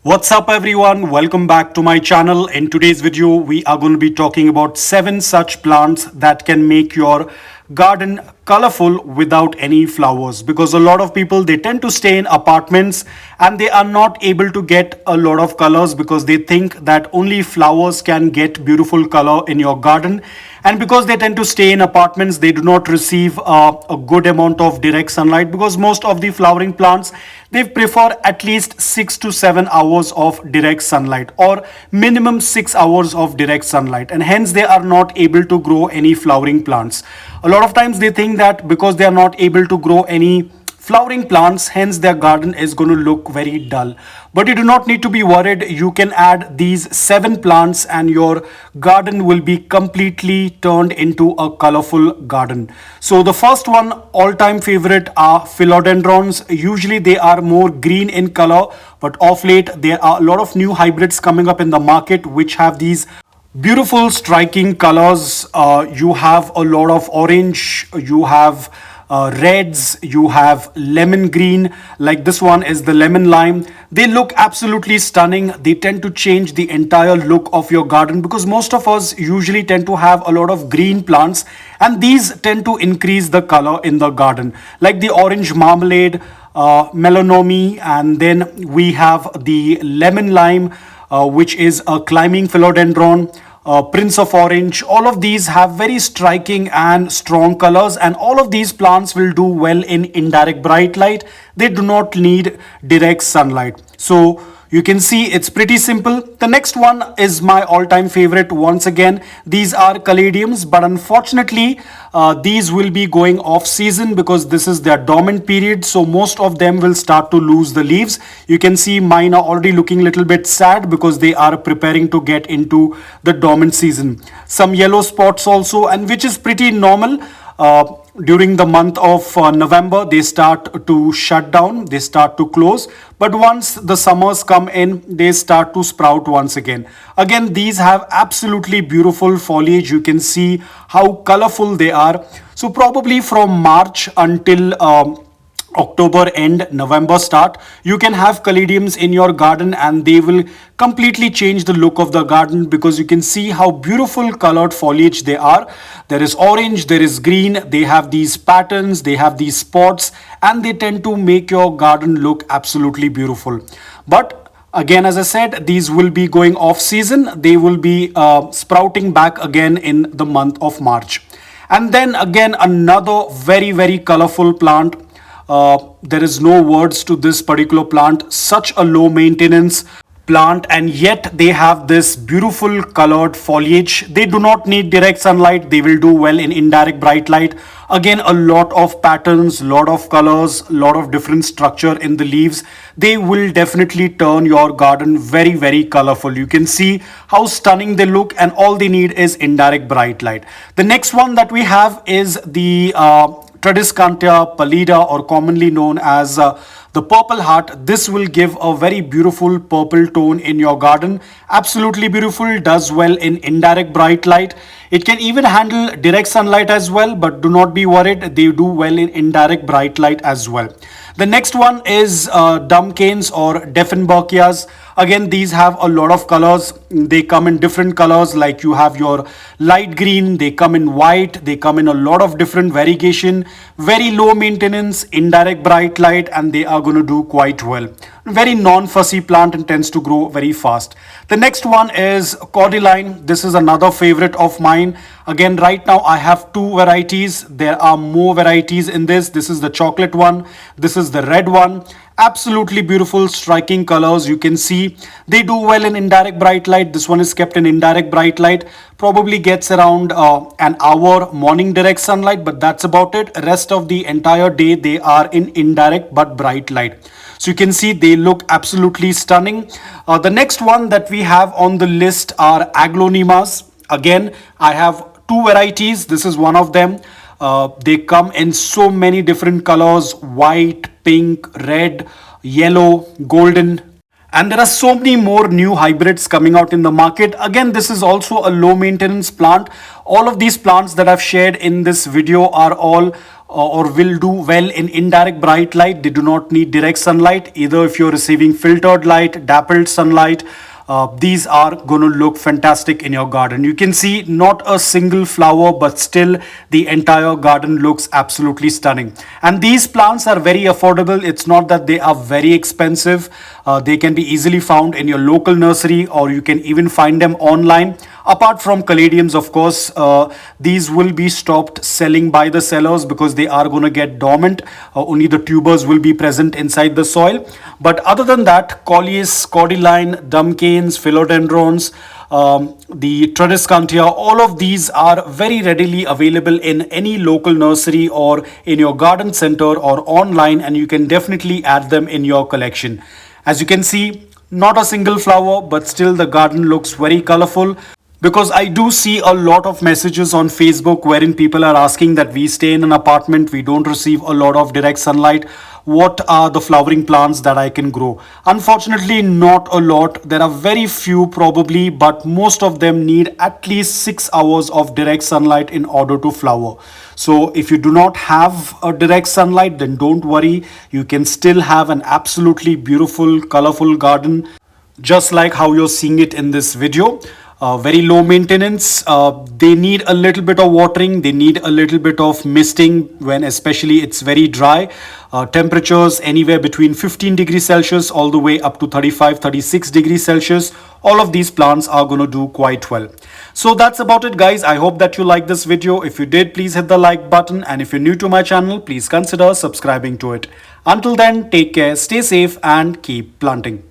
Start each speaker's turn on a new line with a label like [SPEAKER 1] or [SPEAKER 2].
[SPEAKER 1] What's up everyone? Welcome back to my channel. In today's video, we are going to be talking about 7 such plants that can make your garden colorful without any flowers, because a lot of people, they tend to stay in apartments and they are not able to get a lot of colors because they think that only flowers can get beautiful color in your garden. And because they tend to stay in apartments, they do not receive a good amount of direct sunlight, because most of the flowering plants, they prefer at least 6 to 7 hours of direct sunlight, or minimum 6 hours of direct sunlight, and hence they are not able to grow any flowering plants. A lot of times they think that because they are not able to grow any flowering plants, hence their garden is going to look very dull. But you do not need to be worried. You can add these 7 plants and your garden will be completely turned into a colorful garden. So the first one, all-time favorite, are philodendrons. Usually they are more green in color, but of late there are a lot of new hybrids coming up in the market which have these beautiful striking colors. You have a lot of orange, you have reds, you have lemon green, like this one is the lemon lime. They look absolutely stunning. They tend to change the entire look of your garden, because most of us usually tend to have a lot of green plants, and these tend to increase the color in the garden, like the orange marmalade, melanomi, and then we have the lemon lime, which is a climbing philodendron, Prince of Orange. All of these have very striking and strong colors, and all of these plants will do well in indirect bright light. They do not need direct sunlight. So you can see it's pretty simple. The next one is my all-time favorite. Once again, these are caladiums, but unfortunately these will be going off season because this is their dormant period, so most of them will start to lose the leaves. You can see mine are already looking a little bit sad because they are preparing to get into the dormant season. Some yellow spots also, and which is pretty normal. During the month of November, they start to shut down, they start to close, but once the summers come in, they start to sprout once again. Again, these have absolutely beautiful foliage. You can see how colorful they are. So probably from March until October end, November start, you can have caladiums in your garden, and they will completely change the look of the garden, because you can see how beautiful colored foliage they are. There is orange, there is green, they have these patterns, they have these spots, and they tend to make your garden look absolutely beautiful. But again, as I said, these will be going off season. They will be sprouting back again in the month of March. And then again, another very colorful plant. There is no words to this particular plant. Such a low maintenance plant, and yet they have this beautiful colored foliage. They do not need direct sunlight. They will do well in indirect bright light. Again, a lot of patterns, lot of colors, lot of different structure in the leaves. They will definitely turn your garden very colorful. You can see how stunning they look, and all they need is indirect bright light. The next one that we have is the Tradescantia pallida, or commonly known as the purple heart. This will give a very beautiful purple tone in your garden. Absolutely beautiful, does well in indirect bright light. It can even handle direct sunlight as well, but do not be worried, they do well in indirect bright light as well. The next one is dumb canes, or Dieffenbachia. Again, these have a lot of colors. They come in different colors, like you have your light green, they come in white, they come in a lot of different variegation. Very low maintenance, indirect bright light, and they are going to do quite well. Very non-fussy plant and tends to grow very fast. The next one is cordyline. This is another favorite of mine. Again, right now I have 2 varieties. There are more varieties in this. This is the chocolate one, this is the red one. Absolutely beautiful, striking colors. You can see they do well in indirect bright light. This one is kept in indirect bright light, probably gets around an hour morning direct sunlight, but that's about it. Rest of the entire day they are in indirect but bright light. So you can see they look absolutely stunning. The next one that we have on the list are aglaonemas. Again, I have 2 varieties. This is one of them. They come in so many different colors: white, pink, red, yellow, golden. And there are so many more new hybrids coming out in the market. Again, this is also a low maintenance plant. All of these plants that I've shared in this video are all or will do well in indirect bright light. They do not need direct sunlight. Either if you're receiving filtered light, dappled sunlight, these are going to look fantastic in your garden. You can see not a single flower, but still the entire garden looks absolutely stunning. And these plants are very affordable. It's not that they are very expensive. They can be easily found in your local nursery, or you can even find them online. Apart from caladiums, of course, these will be stopped selling by the sellers because they are going to get dormant. Only the tubers will be present inside the soil. But other than that, Coleus, cordyline, dumcanes, philodendrons, the Tradescantia, all of these are very readily available in any local nursery or in your garden center or online, and you can definitely add them in your collection. As you can see, not a single flower, but still the garden looks very colorful. Because I do see a lot of messages on Facebook wherein people are asking that we stay in an apartment, we don't receive a lot of direct sunlight. What are the flowering plants that I can grow? Unfortunately, not a lot. There are very few probably, but most of them need at least 6 hours of direct sunlight in order to flower. So if you do not have a direct sunlight, then don't worry. You can still have an absolutely beautiful, colorful garden, just like how you're seeing it in this video. Very low maintenance. They need a little bit of watering. They need a little bit of misting when especially it's very dry. Temperatures anywhere between 15 degrees Celsius all the way up to 35-36 degrees Celsius. All of these plants are going to do quite well. So that's about it, guys. I hope that you liked this video. If you did, please hit the like button. And if you're new to my channel, please consider subscribing to it. Until then, take care, stay safe, and keep planting.